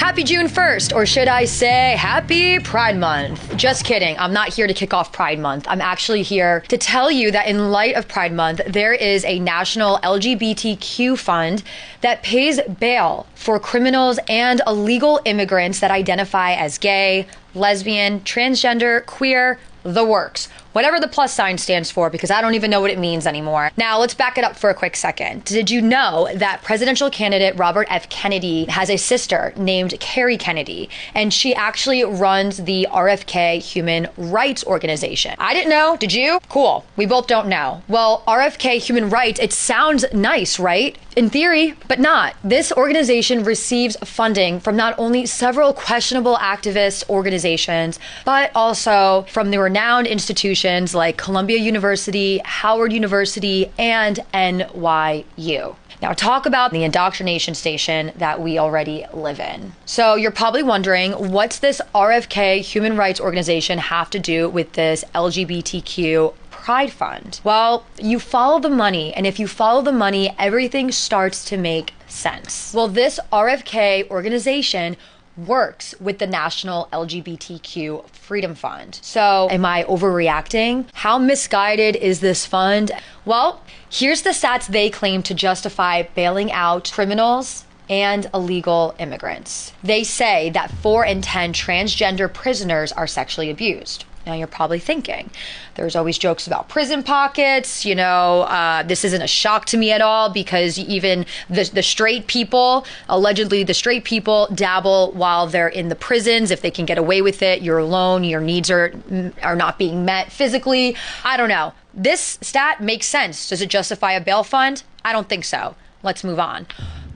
Happy June 1st, or should I say Happy Pride Month. Just kidding, I'm not here to kick off Pride Month. I'm actually here to tell you that in light of Pride Month, there is a national LGBTQ fund that pays bail for criminals and illegal immigrants that identify as gay, lesbian, transgender, queer, the works. Whatever the plus sign stands for, because I don't even know what it means anymore. Now, let's back it up for a quick second. Did you know that presidential candidate Robert F. Kennedy has a sister named Carrie Kennedy, and she actually runs the RFK Human Rights Organization? I didn't know. Did you? Cool. We both don't know. Well, RFK Human Rights, it sounds nice, right? In theory, but not. This organization receives funding from not only several questionable activist organizations, but also from the renowned institutions like Columbia University, Howard University, and NYU. Now, talk about the indoctrination station that we already live in. So you're probably wondering, what's this RFK Human Rights Organization have to do with this LGBTQ Pride Fund? Well, you follow the money, and if you follow the money, everything starts to make sense. Well, this RFK organization works with the National LGBTQ Freedom Fund. So am I overreacting? How misguided is this fund? Well, here's the stats they claim to justify bailing out criminals and illegal immigrants. They say that 4 in 10 transgender prisoners are sexually abused. Now you're probably thinking, there's always jokes about prison pockets, this isn't a shock to me at all, because even the straight people, allegedly the straight people, dabble while they're in the prisons. If they can get away with it, you're alone, your needs are not being met physically. I don't know. This stat makes sense. Does it justify a bail fund? I don't think so. Let's move on.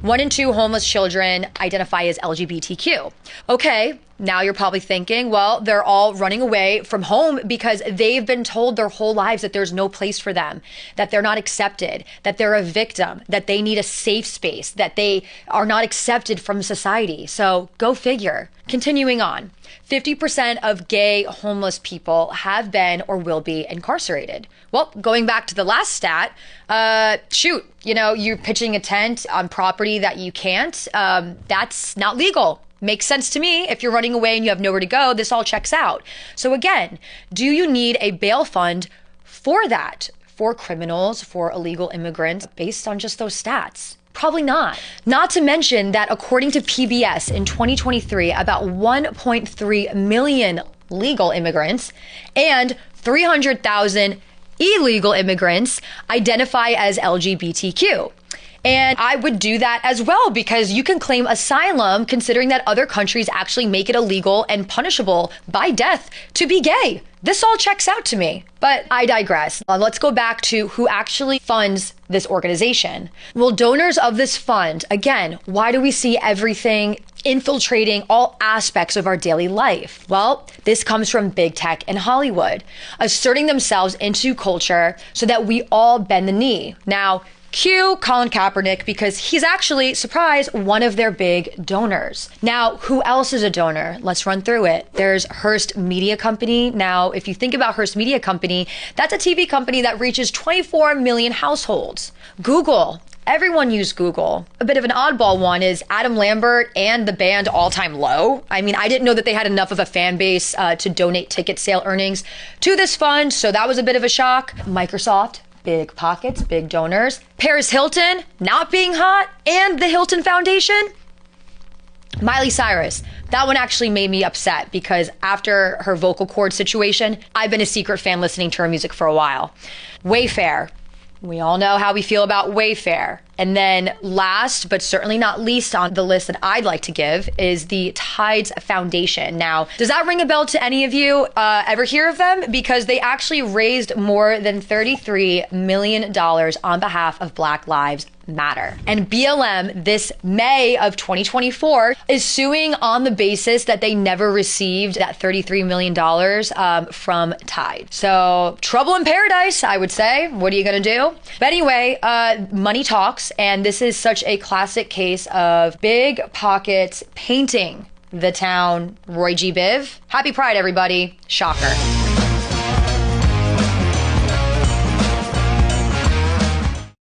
1 in 2 homeless children identify as LGBTQ. Okay, now you're probably thinking, well, they're all running away from home because they've been told their whole lives that there's no place for them, that they're not accepted, that they're a victim, that they need a safe space, that they are not accepted from society. So go figure. Continuing on, 50% of gay homeless people have been or will be incarcerated. Well, going back to the last stat, you're pitching a tent on property that you can't. That's not legal. Makes sense to me. If you're running away and you have nowhere to go, this all checks out. So again, do you need a bail fund for that, for criminals, for illegal immigrants, based on just those stats? Probably not. Not to mention that according to PBS in 2023, about 1.3 million legal immigrants and 300,000 illegal immigrants identify as LGBTQ. And I would do that as well, because you can claim asylum considering that other countries actually make it illegal and punishable by death to be gay. This all checks out to me, but I digress. Let's go back to who actually funds this organization. Well, donors of this fund, again, why do we see everything infiltrating all aspects of our daily life? Well, this comes from big tech and Hollywood, asserting themselves into culture so that we all bend the knee. Now, cue Colin Kaepernick, because he's actually, surprise, one of their big donors. Now, who else is a donor? Let's run through it. There's Hearst Media Company. Now, if you think about Hearst Media Company, that's a TV company that reaches 24 million households. Google. Everyone used Google. A bit of an oddball one is Adam Lambert and the band All Time Low. I mean, I didn't know that they had enough of a fan base to donate ticket sale earnings to this fund, so that was a bit of a shock. Microsoft. Big pockets, big donors. Paris Hilton, not being hot, and the Hilton Foundation. Miley Cyrus, that one actually made me upset, because after her vocal cord situation, I've been a secret fan listening to her music for a while. Wayfair, we all know how we feel about Wayfair. And then last, but certainly not least on the list that I'd like to give, is the Tides Foundation. Now, does that ring a bell to any of you? Ever hear of them? Because they actually raised more than $33 million on behalf of Black Lives Matter. And BLM this May of 2024 is suing on the basis that they never received that $33 million from Tide. So trouble in paradise, I would say. What are you gonna do? But anyway, money talks, and this is such a classic case of big pockets painting the town Roy G. Biv. Happy Pride, everybody. Shocker.